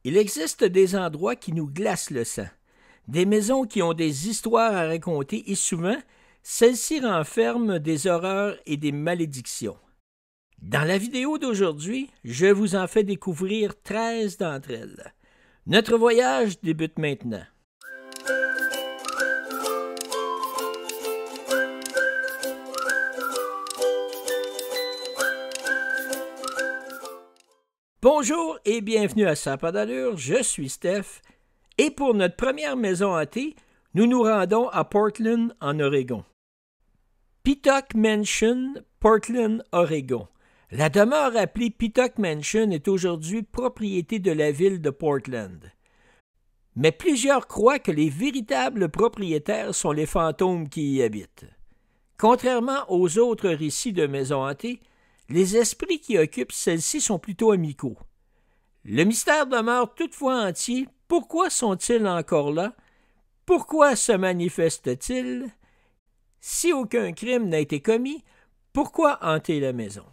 Il existe des endroits qui nous glacent le sang, des maisons qui ont des histoires à raconter et souvent, celles-ci renferment des horreurs et des malédictions. Dans la vidéo d'aujourd'hui, je vous en fais découvrir 13 d'entre elles. Notre voyage débute maintenant. Bonjour et bienvenue à Ça a pas d'allure, je suis Steph. Et pour notre première maison hantée, nous nous rendons à Portland, en Oregon. Peacock Mansion, Portland, Oregon. La demeure appelée Peacock Mansion est aujourd'hui propriété de la ville de Portland. Mais plusieurs croient que les véritables propriétaires sont les fantômes qui y habitent. Contrairement aux autres récits de maisons hantées, les esprits qui occupent celle-ci sont plutôt amicaux. Le mystère demeure toutefois entier. Pourquoi sont-ils encore là? Pourquoi se manifestent-ils? Si aucun crime n'a été commis, pourquoi hanter la maison?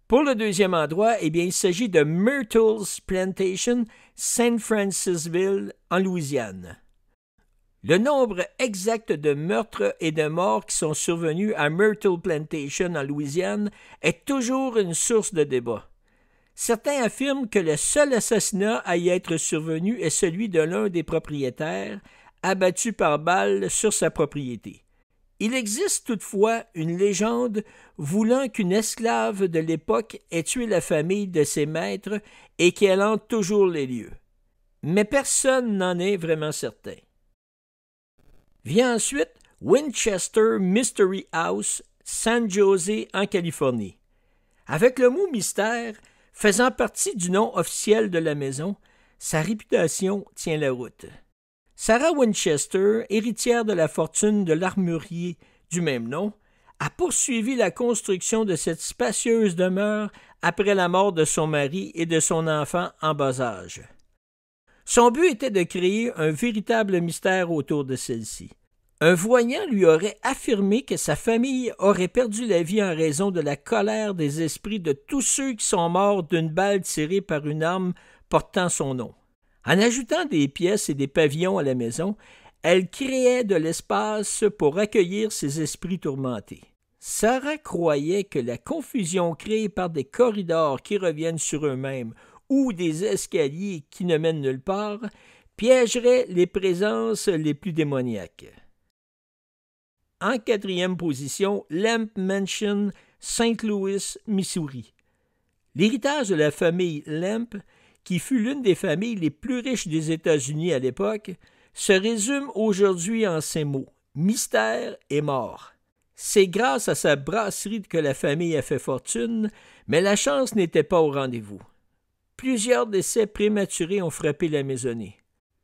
Pour le deuxième endroit, il s'agit de Myrtle's Plantation, St. Francisville, en Louisiane. Le nombre exact de meurtres et de morts qui sont survenus à Myrtle Plantation en Louisiane est toujours une source de débat. Certains affirment que le seul assassinat à y être survenu est celui de l'un des propriétaires, abattu par balle sur sa propriété. Il existe toutefois une légende voulant qu'une esclave de l'époque ait tué la famille de ses maîtres et qu'elle hante toujours les lieux. Mais personne n'en est vraiment certain. Vient ensuite Winchester Mystery House, San Jose, en Californie. Avec le mot mystère faisant partie du nom officiel de la maison, sa réputation tient la route. Sarah Winchester, héritière de la fortune de l'armurier du même nom, a poursuivi la construction de cette spacieuse demeure après la mort de son mari et de son enfant en bas âge. Son but était de créer un véritable mystère autour de celle-ci. Un voyant lui aurait affirmé que sa famille aurait perdu la vie en raison de la colère des esprits de tous ceux qui sont morts d'une balle tirée par une arme portant son nom. En ajoutant des pièces et des pavillons à la maison, elle créait de l'espace pour accueillir ces esprits tourmentés. Sarah croyait que la confusion créée par des corridors qui reviennent sur eux-mêmes ou des escaliers qui ne mènent nulle part piégerait les présences les plus démoniaques. En quatrième position, Lamp Mansion, St. Louis, Missouri. L'héritage de la famille Lamp, qui fut l'une des familles les plus riches des États-Unis à l'époque, se résume aujourd'hui en ces mots: mystère et mort. C'est grâce à sa brasserie que la famille a fait fortune, mais la chance n'était pas au rendez-vous. Plusieurs décès prématurés ont frappé la maisonnée.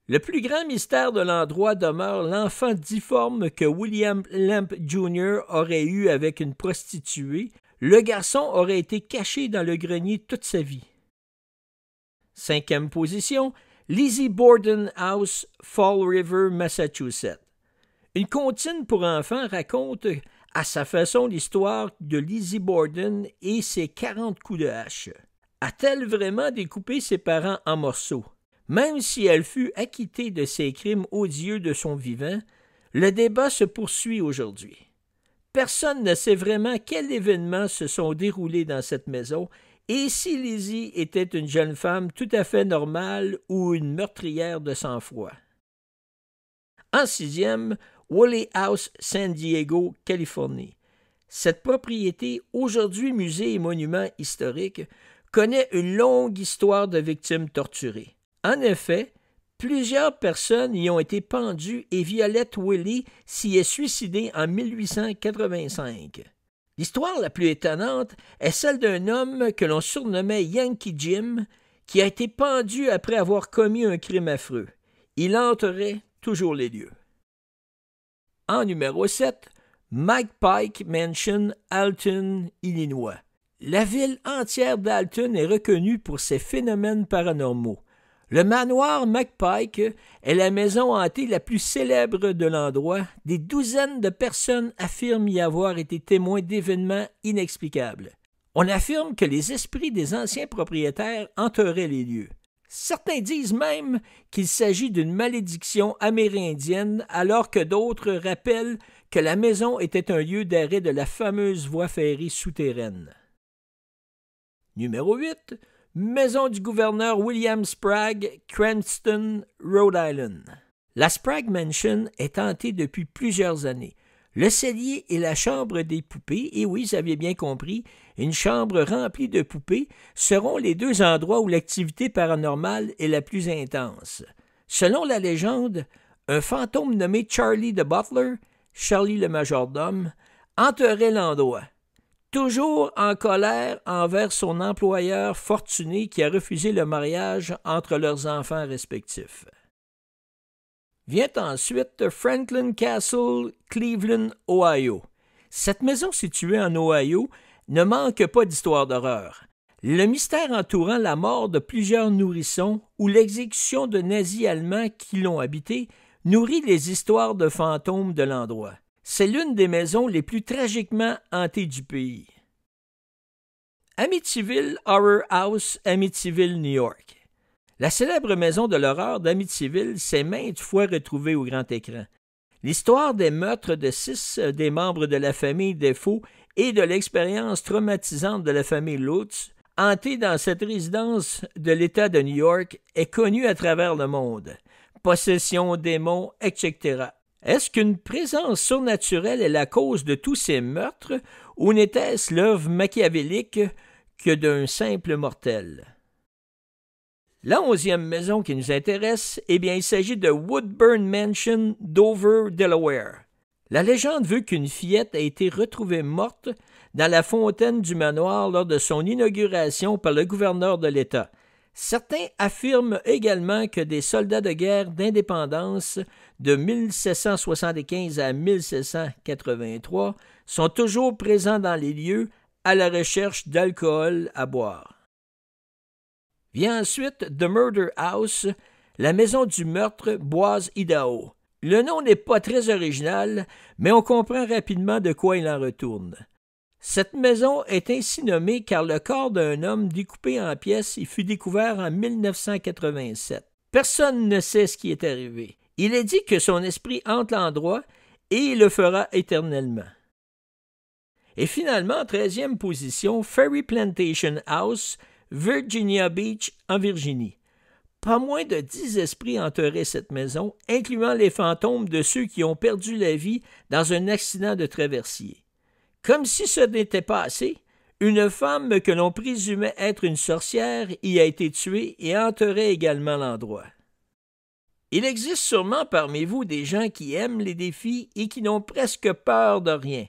Le plus grand mystère de l'endroit demeure l'enfant difforme que William Lamp Jr. aurait eu avec une prostituée. Le garçon aurait été caché dans le grenier toute sa vie. Cinquième position, Lizzie Borden House, Fall River, Massachusetts. Une comptine pour enfants raconte à sa façon l'histoire de Lizzie Borden et ses 40 coups de hache. A-t-elle vraiment découpé ses parents en morceaux? Même si elle fut acquittée de ses crimes odieux de son vivant, le débat se poursuit aujourd'hui. Personne ne sait vraiment quels événements se sont déroulés dans cette maison et si Lizzie était une jeune femme tout à fait normale ou une meurtrière de sang-froid. En sixième, Woolley House, San Diego, Californie. Cette propriété, aujourd'hui musée et monument historique, connaît une longue histoire de victimes torturées. En effet, plusieurs personnes y ont été pendues et Violette Woolley s'y est suicidée en 1885. L'histoire la plus étonnante est celle d'un homme que l'on surnommait Yankee Jim, qui a été pendu après avoir commis un crime affreux. Il hanterait toujours les lieux. En numéro 7, Mike Pike Mansion, Alton, Illinois. La ville entière d'Alton est reconnue pour ses phénomènes paranormaux. Le manoir McPike est la maison hantée la plus célèbre de l'endroit. Des douzaines de personnes affirment y avoir été témoins d'événements inexplicables. On affirme que les esprits des anciens propriétaires hanteraient les lieux. Certains disent même qu'il s'agit d'une malédiction amérindienne, alors que d'autres rappellent que la maison était un lieu d'arrêt de la fameuse voie ferrée souterraine. Numéro 8. Maison du gouverneur William Spragg, Cranston, Rhode Island. La Spragg Mansion est hantée depuis plusieurs années. Le cellier et la chambre des poupées, et oui, vous aviez bien compris, une chambre remplie de poupées, seront les deux endroits où l'activité paranormale est la plus intense. Selon la légende, un fantôme nommé Charlie the Butler, Charlie le majordome, hanterait l'endroit, toujours en colère envers son employeur fortuné qui a refusé le mariage entre leurs enfants respectifs. Vient ensuite Franklin Castle, Cleveland, Ohio. Cette maison située en Ohio ne manque pas d'histoires d'horreur. Le mystère entourant la mort de plusieurs nourrissons ou l'exécution de nazis allemands qui l'ont habité nourrit les histoires de fantômes de l'endroit. C'est l'une des maisons les plus tragiquement hantées du pays. Amityville Horror House, Amityville, New York. La célèbre maison de l'horreur d'Amityville s'est maintes fois retrouvée au grand écran. L'histoire des meurtres de 6 des membres de la famille Defoe et de l'expérience traumatisante de la famille Lutz, hantée dans cette résidence de l'État de New York, est connue à travers le monde. Possession, démons, etc. Est-ce qu'une présence surnaturelle est la cause de tous ces meurtres, ou n'était-ce l'œuvre machiavélique que d'un simple mortel? La 11e maison qui nous intéresse, il s'agit de Woodburn Mansion, Dover, Delaware. La légende veut qu'une fillette a été retrouvée morte dans la fontaine du manoir lors de son inauguration par le gouverneur de l'État. Certains affirment également que des soldats de guerre d'indépendance de 1775 à 1783 sont toujours présents dans les lieux à la recherche d'alcool à boire. Vient ensuite The Murder House, la maison du meurtre, Boise, Idaho. Le nom n'est pas très original, mais on comprend rapidement de quoi il en retourne. Cette maison est ainsi nommée car le corps d'un homme découpé en pièces y fut découvert en 1987. Personne ne sait ce qui est arrivé. Il est dit que son esprit hante l'endroit et il le fera éternellement. Et finalement, en 13e position, Ferry Plantation House, Virginia Beach, en Virginie. Pas moins de 10 esprits hanteraient cette maison, incluant les fantômes de ceux qui ont perdu la vie dans un accident de traversier. Comme si ce n'était pas assez, une femme que l'on présumait être une sorcière y a été tuée et hanterait également l'endroit. Il existe sûrement parmi vous des gens qui aiment les défis et qui n'ont presque peur de rien.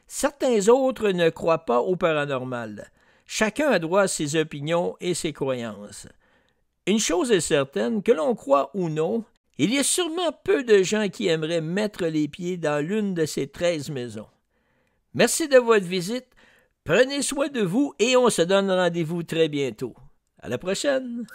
Certains autres ne croient pas au paranormal. Chacun a droit à ses opinions et ses croyances. Une chose est certaine, que l'on croit ou non, il y a sûrement peu de gens qui aimeraient mettre les pieds dans l'une de ces 13 maisons. Merci de votre visite, prenez soin de vous et on se donne rendez-vous très bientôt. À la prochaine!